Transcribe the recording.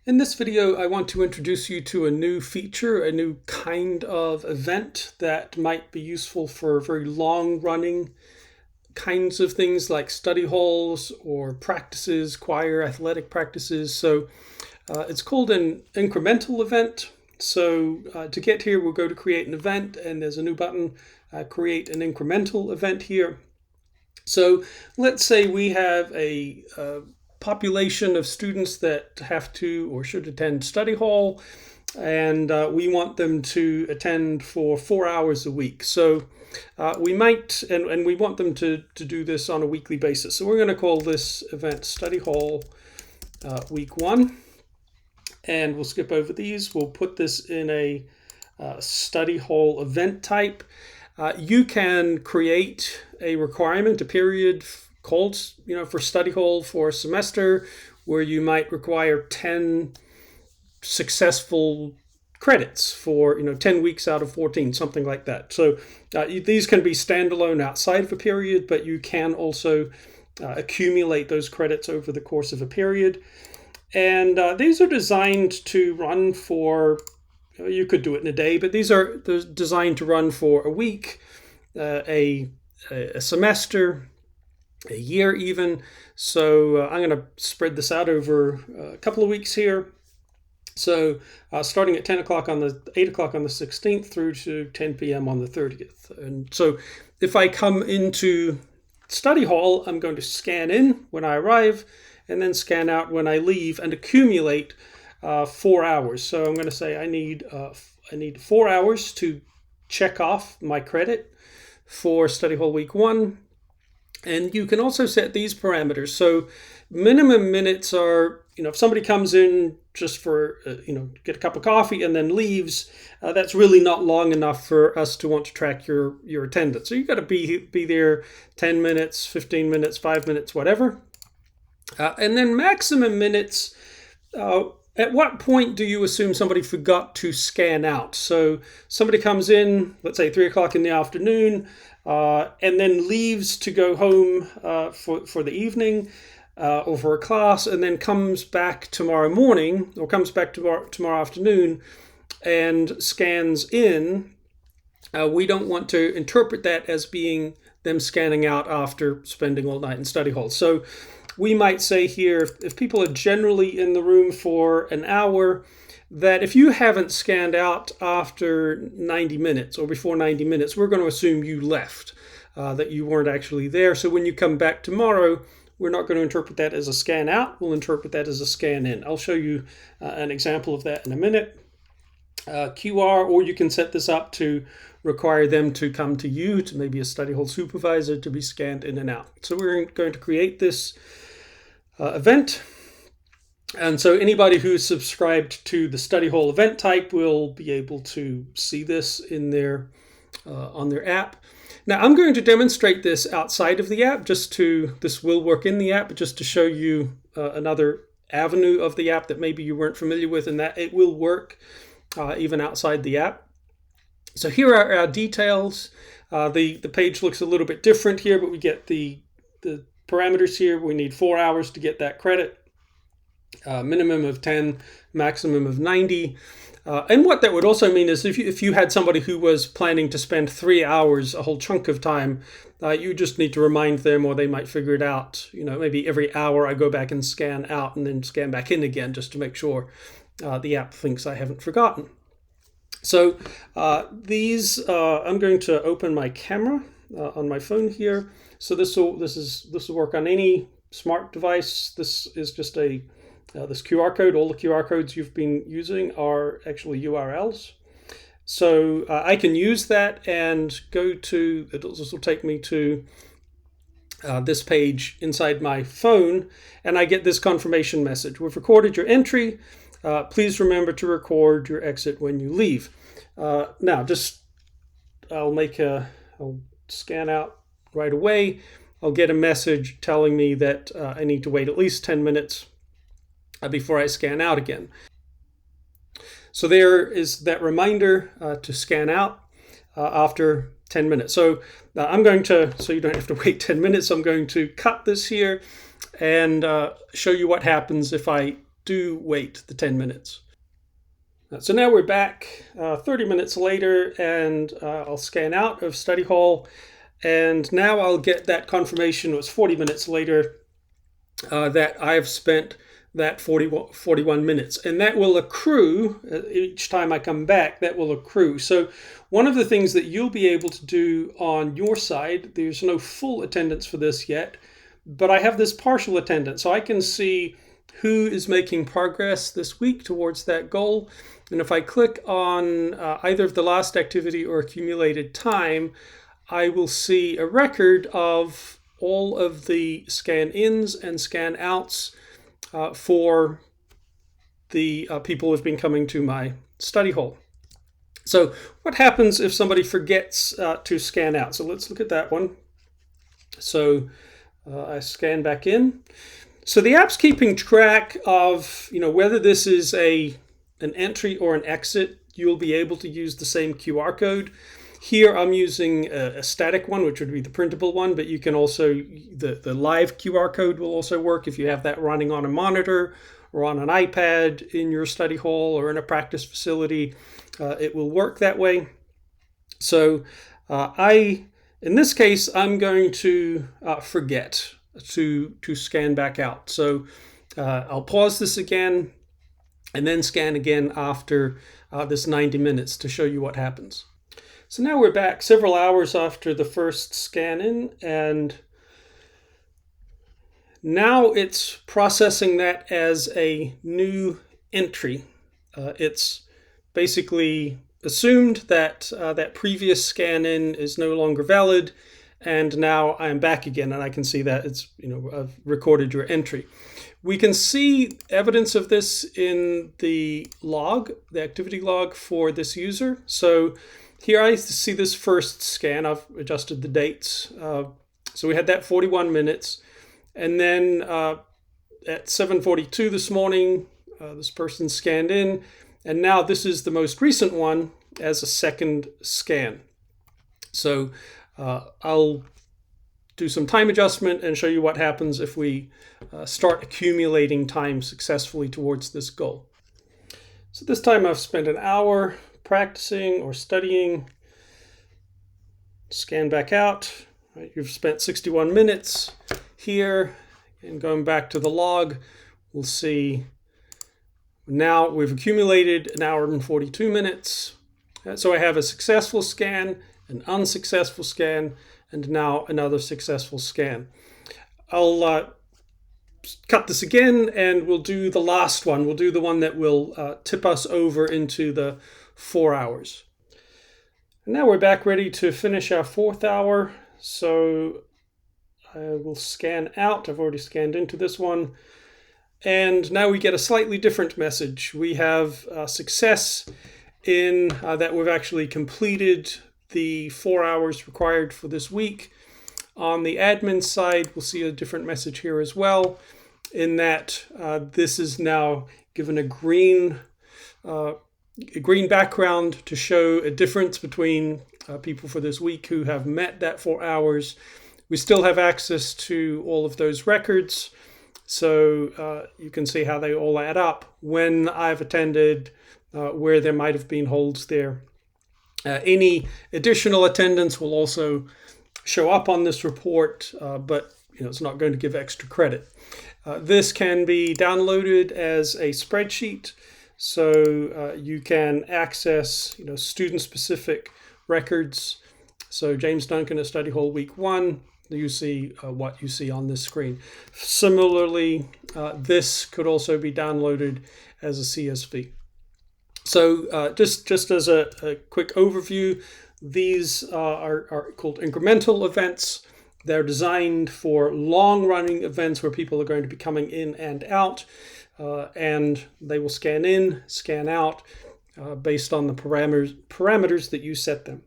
In this video, I want to introduce you to a new feature, a new kind of event that might be useful for very long-running kinds of things like study halls or practices, choir, athletic practices. So it's called an incremental event. So to get here, we'll go to create an event, and there's a new button, create an incremental event here. So let's say we have a population of students that have to or should attend study hall, and we want them to attend for 4 hours a week. So we might, and we want them to do this on a weekly basis. So we're going to call this event study hall week 1, and we'll skip over these. We'll put this in a study hall event type. You can create a requirement, a period called, for study hall for a semester, where you might require 10 successful credits for 10 weeks out of 14, something like that. So these can be standalone outside of a period, but you can also accumulate those credits over the course of a period. And these are designed to run for, you could do it in a day, but these are designed to run for a week, a semester, a year even. So I'm going to spread this out over a couple of weeks here. So starting at 8 o'clock on the 16th through to 10 p.m. on the 30th. And so if I come into study hall, I'm going to scan in when I arrive and then scan out when I leave and accumulate 4 hours. So I'm going to say I need 4 hours to check off my credit for study hall week 1. And you can also set these parameters. So minimum minutes are, if somebody comes in just for, get a cup of coffee and then leaves, that's really not long enough for us to want to track your attendance. So you've got to be there 10 minutes, 15 minutes, 5 minutes, whatever. And then maximum minutes, at what point do you assume somebody forgot to scan out? So somebody comes in, let's say 3 o'clock in the afternoon, and then leaves to go home for the evening or for a class, and then comes back tomorrow morning or comes back tomorrow afternoon and scans in. We don't want to interpret that as being them scanning out after spending all night in study hall. So we might say here, if people are generally in the room for an hour, that if you haven't scanned out after 90 minutes or before 90 minutes, we're going to assume you left, that you weren't actually there. So when you come back tomorrow, we're not going to interpret that as a scan out. We'll interpret that as a scan in. I'll show you an example of that in a minute. QR, or you can set this up to require them to come to you, to maybe a study hall supervisor, to be scanned in and out. So we're going to create this event. And so anybody who's subscribed to the study hall event type will be able to see this in their on their app. Now I'm going to demonstrate this outside of the app, this will work in the app, but just to show you another avenue of the app that maybe you weren't familiar with, and that it will work even outside the app. So here are our details. The page looks a little bit different here, but we get the parameters here. We need 4 hours to get that credit. Minimum of 10, maximum of 90. And what that would also mean is if you had somebody who was planning to spend 3 hours, a whole chunk of time, you just need to remind them, or they might figure it out. Maybe every hour I go back and scan out and then scan back in again, just to make sure the app thinks I haven't forgotten. So I'm going to open my camera on my phone here. So this will work on any smart device. This is just this QR code. All the QR codes you've been using are actually URLs. So I can use that and this will take me to this page inside my phone, and I get this confirmation message. We've recorded your entry. Please remember to record your exit when you leave. Now, I'll scan out right away. I'll get a message telling me that I need to wait at least 10 minutes before I scan out again. So there is that reminder to scan out after 10 minutes. So so you don't have to wait 10 minutes, I'm going to cut this here and show you what happens if I do wait the 10 minutes. So now we're back 30 minutes later, and I'll scan out of study hall, and now I'll get that confirmation. It was 40 minutes later that I've spent that 41 minutes, and that will accrue each time I come back. That will accrue. So one of the things that you'll be able to do on your side, there's no full attendance for this yet, but I have this partial attendance, so I can see who is making progress this week towards that goal. And if I click on either of the last activity or accumulated time, I will see a record of all of the scan ins and scan outs for the people who have been coming to my study hall. So what happens if somebody forgets to scan out? So let's look at that one. So I scan back in. So the app's keeping track of, whether this is an entry or an exit. You'll be able to use the same QR code. Here I'm using a static one, which would be the printable one, but you can also, the live QR code will also work if you have that running on a monitor or on an iPad in your study hall or in a practice facility. It will work that way. So in this case, I'm going to forget to scan back out. So I'll pause this again and then scan again after this 90 minutes to show you what happens. So now we're back several hours after the first scan in, and now it's processing that as a new entry. It's basically assumed that that previous scan in is no longer valid, and now I'm back again, and I can see that it's, I've recorded your entry. We can see evidence of this in the log, the activity log for this user. So here I see this first scan. I've adjusted the dates. So we had that 41 minutes. And then at 7:42 this morning, this person scanned in. And now this is the most recent one as a second scan. So I'll do some time adjustment and show you what happens if we start accumulating time successfully towards this goal. So this time I've spent an hour practicing or studying. Scan back out. Right, you've spent 61 minutes here, and going back to the log, we'll see now we've accumulated an hour and 42 minutes. So I have a successful scan, an unsuccessful scan, and now another successful scan. I'll cut this again, and we'll do the last one. We'll do the one that will tip us over into the 4 hours. And now we're back ready to finish our 4th hour. So I will scan out. I've already scanned into this one. And now we get a slightly different message. We have success in that we've actually completed the 4 hours required for this week. On the admin side, we'll see a different message here as well, in that this is now given a green background to show a difference between people for this week who have met that 4 hours. We still have access to all of those records, so you can see how they all add up, when I've attended, where there might have been holds there. Any additional attendance will also show up on this report, but it's not going to give extra credit. This can be downloaded as a spreadsheet, so you can access student-specific records. So James Duncan at Study Hall Week 1, you see what you see on this screen. Similarly, this could also be downloaded as a CSV. So just as a quick overview, these are called incremental events. They're designed for long-running events where people are going to be coming in and out, and they will scan in, scan out based on the parameters that you set them.